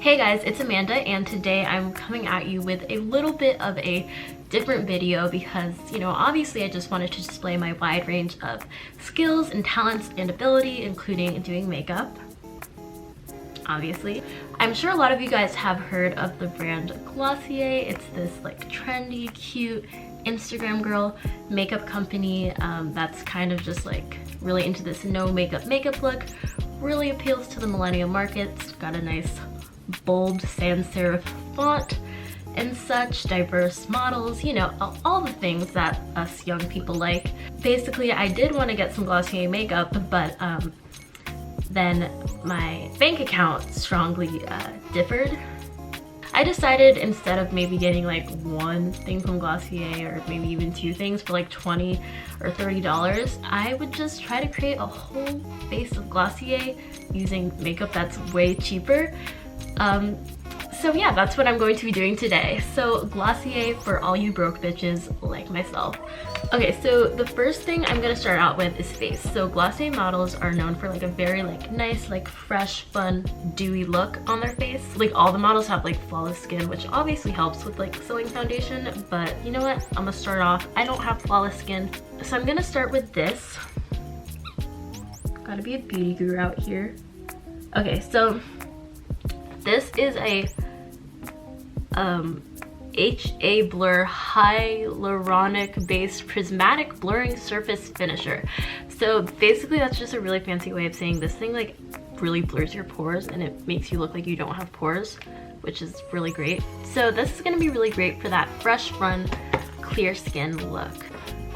Hey guys, it's Amanda, and today I'm coming at you with a little bit of a different video because, you know, obviously I just wanted to display my wide range of skills and talents and ability, including doing makeup. Obviously, I'm sure a lot of you guys have heard of the brand Glossier. It's this like trendy, cute Instagram girl makeup company that's kind of just like really into this no makeup look. Really appeals to the millennial market. It's got a nice bold sans serif font and such, diverse models, you know, all the things that us young people like. Basically, I did want to get some Glossier makeup, but then my bank account strongly differed. I decided instead of maybe getting like one thing from Glossier or maybe even two things for like $20 or $30, I would just try to create a whole base of Glossier using makeup that's way cheaper. So yeah, that's what I'm going to be doing today. So Glossier for all you broke bitches like myself. Okay, so the first thing I'm gonna start out with is face. So Glossier models are known for like a very like nice, like fresh, fun, dewy look on their face. Like all the models have like flawless skin, which obviously helps with like sewing foundation, but you know what? I'm gonna start off. I don't have flawless skin, so I'm gonna start with this. Gotta be a beauty guru out here. Okay, so this is a HA Blur Hyaluronic based prismatic blurring surface finisher. So basically that's just a really fancy way of saying this thing like really blurs your pores and it makes you look like you don't have pores, which is really great. So this is gonna be really great for that fresh, fun, clear skin look.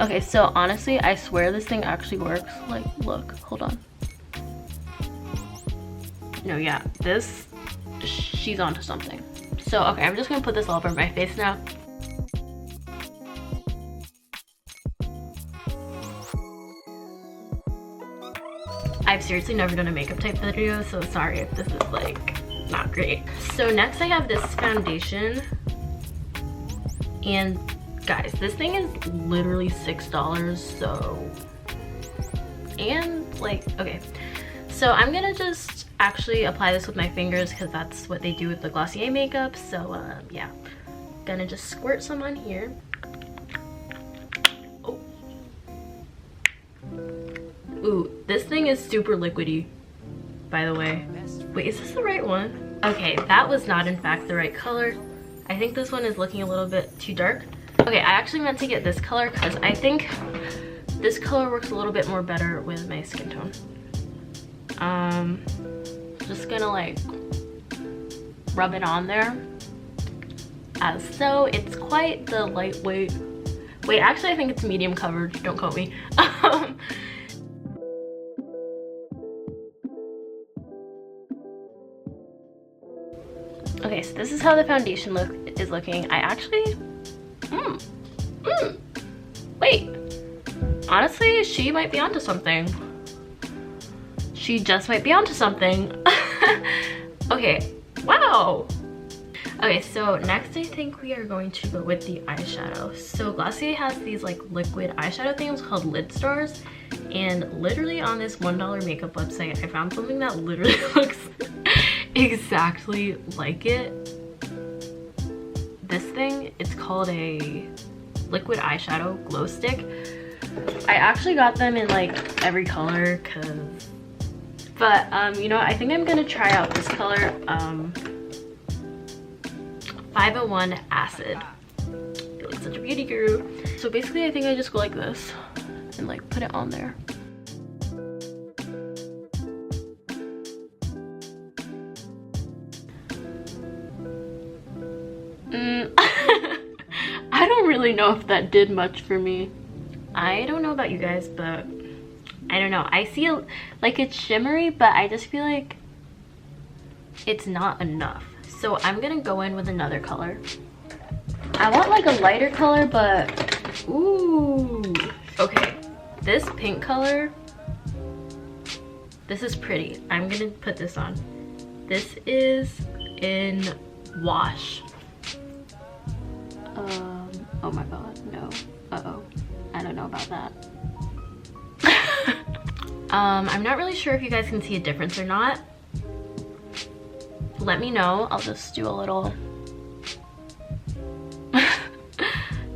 Okay, so honestly, I swear this thing actually works. Like, look, hold on. No, yeah, this, she's onto something. So, okay, I'm just gonna put this all over my face now. I've seriously never done a makeup type video, so sorry if this is like not great. So next I have this foundation, and guys, this thing is literally $6, so, and like, okay. So I'm gonna just actually apply this with my fingers because that's what they do with the Glossier makeup. So yeah, gonna just squirt some on here. Oh. Ooh, this thing is super liquidy, by the way. Wait, is this the right one? Okay, that was not in fact the right color. I think this one is looking a little bit too dark. Okay, I actually meant to get this color because I think this color works a little bit more better with my skin tone. Just gonna like rub it on there as so. It's quite the lightweight. Wait, actually I think it's medium coverage, don't quote me. Okay, so this is how the foundation is looking. I actually wait, honestly she might be onto something. She just might be onto something. Okay, wow. Okay, so next I think we are going to go with the eyeshadow. So Glossier has these like liquid eyeshadow things called lid stars, and literally on this $1 makeup website I found something that literally looks exactly like it. This thing, it's called a liquid eyeshadow glow stick. I actually got them in like every color but you know, I think I'm gonna try out this color, 501 Acid. I feel like such a beauty guru. So basically I think I just go like this and like put it on there. I don't really know if that did much for me. I don't know about you guys, but I don't know. I see like it's shimmery, but I just feel like it's not enough. So I'm gonna go in with another color. I want like a lighter color, but ooh. Okay, this pink color, this is pretty. I'm gonna put this on. This is in Wash. Oh my god, no. Uh-oh. I don't know about that. I'm not really sure if you guys can see a difference or not. let me know. I'll just do a little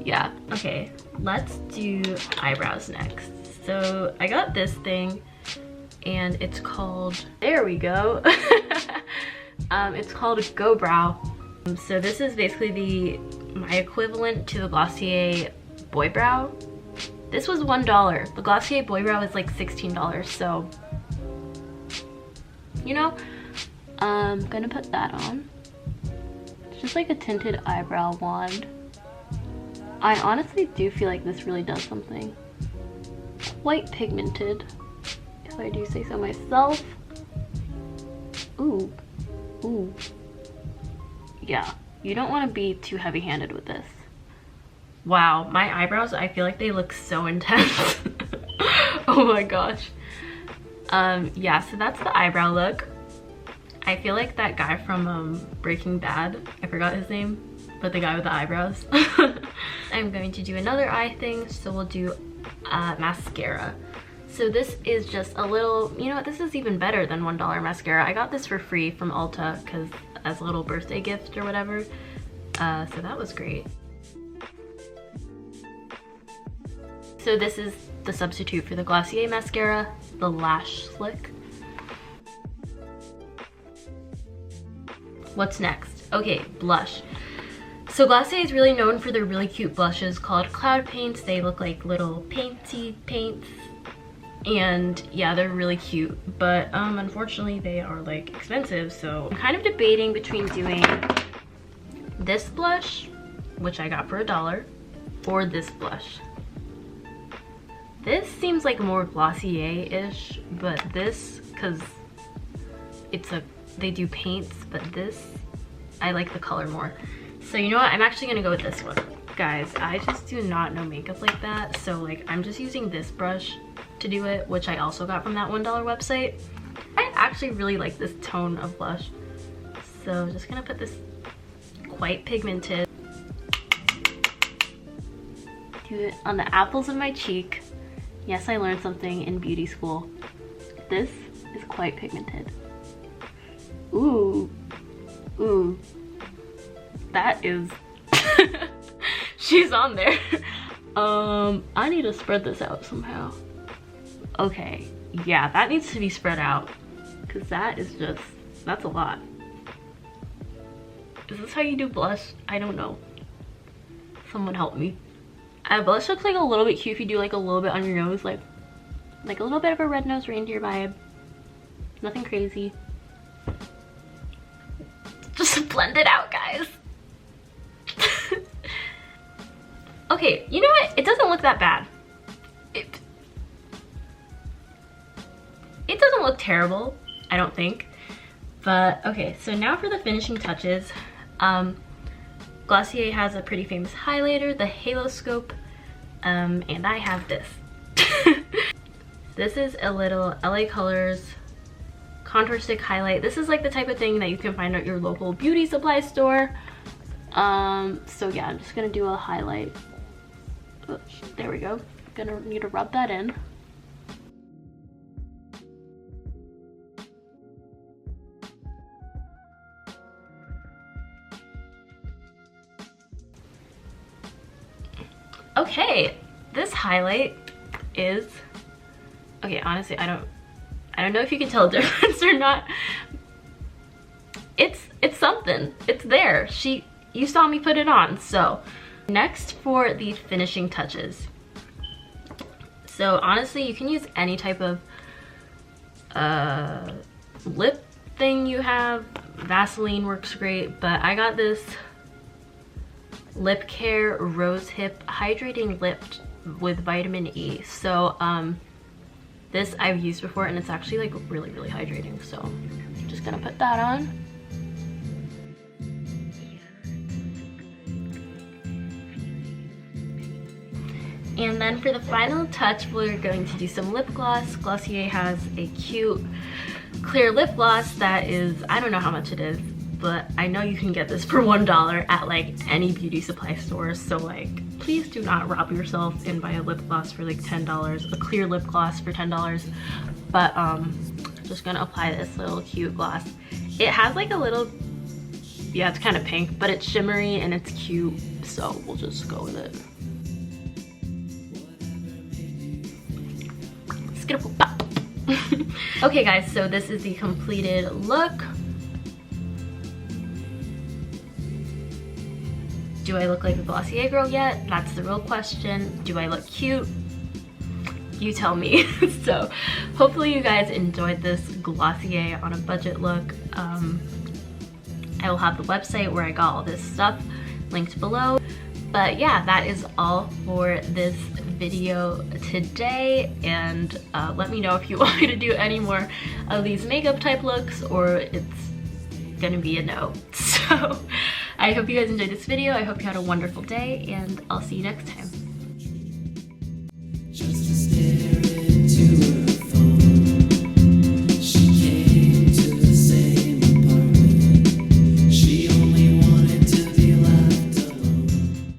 yeah. Okay, let's do eyebrows next. So I got this thing and it's called, there we go. It's called Go Brow. So this is basically my equivalent to the Glossier Boy Brow. This was $1. The Glossier Boy Brow is like $16, so you know, I'm gonna put that on. It's just like a tinted eyebrow wand. I honestly do feel like this really does something. Quite pigmented, if I do say so myself. Ooh, ooh. Yeah, you don't want to be too heavy-handed with this. Wow, my eyebrows, I feel like they look so intense. Oh my gosh. Yeah, so that's the eyebrow look. I feel like that guy from Breaking Bad, I forgot his name, but the guy with the eyebrows. I'm going to do another eye thing, so we'll do mascara. So this is just a little, you know what, this is even better than $1 mascara. I got this for free from Ulta because as a little birthday gift or whatever. So that was great. So this is the substitute for the Glossier mascara, the Lash Slick. What's next? Okay, blush. So Glossier is really known for their really cute blushes called cloud paints. They look like little painty paints. And yeah, they're really cute, but unfortunately they are like expensive. So I'm kind of debating between doing this blush, which I got for $1, or this blush. This seems like more Glossier-ish, but this, cause they do paints, but this, I like the color more. So you know what, I'm actually gonna go with this one. Guys, I just do not know makeup like that, so like I'm just using this brush to do it, which I also got from that $1 website. I actually really like this tone of blush. So just gonna put this quite pigmented. Do it on the apples of my cheek. Yes, I learned something in beauty school. This is quite pigmented. Ooh, ooh. That is, she's on there. I need to spread this out somehow. Okay, yeah, that needs to be spread out because that is just, that's a lot. Is this how you do blush? I don't know. Someone help me. Blush looks like a little bit cute if you do like a little bit on your nose, like a little bit of a red-nosed reindeer vibe. Nothing crazy. Just blend it out, guys. Okay, you know what? It doesn't look that bad. It doesn't look terrible, I don't think. But okay, so now for the finishing touches. Glossier has a pretty famous highlighter, the Halo Scope, and I have this. This is a little LA Colors contour stick highlight. This is like the type of thing that you can find at your local beauty supply store. So yeah, I'm just gonna do a highlight. Oops, there we go. Gonna need to rub that in. Okay, this highlight is, okay, honestly, I don't know if you can tell a difference or not. It's something. It's there. You saw me put it on. So next for the finishing touches. So honestly, you can use any type of lip thing you have. Vaseline works great, but I got this Lip Care Rose Hip Hydrating Lip with vitamin E. So this I've used before and it's actually like really hydrating. So I'm just gonna put that on. And then for the final touch, we're going to do some lip gloss. Glossier has a cute clear lip gloss that is, I don't know how much it is, but I know you can get this for $1 at like any beauty supply store. So like, please do not rob yourself and buy a lip gloss for like $10, a clear lip gloss for $10. But just gonna apply this little cute gloss. It has like a little, yeah, it's kind of pink, but it's shimmery and it's cute, so we'll just go with it. Okay guys, so this is the completed look. Do I look like a Glossier girl yet? That's the real question. Do I look cute? You tell me. So hopefully you guys enjoyed this Glossier on a budget look. I will have the website where I got all this stuff linked below. But yeah, that is all for this video today, and let me know if you want me to do any more of these makeup type looks or it's gonna be a no. So I hope you guys enjoyed this video. I hope you had a wonderful day, and I'll see you next time.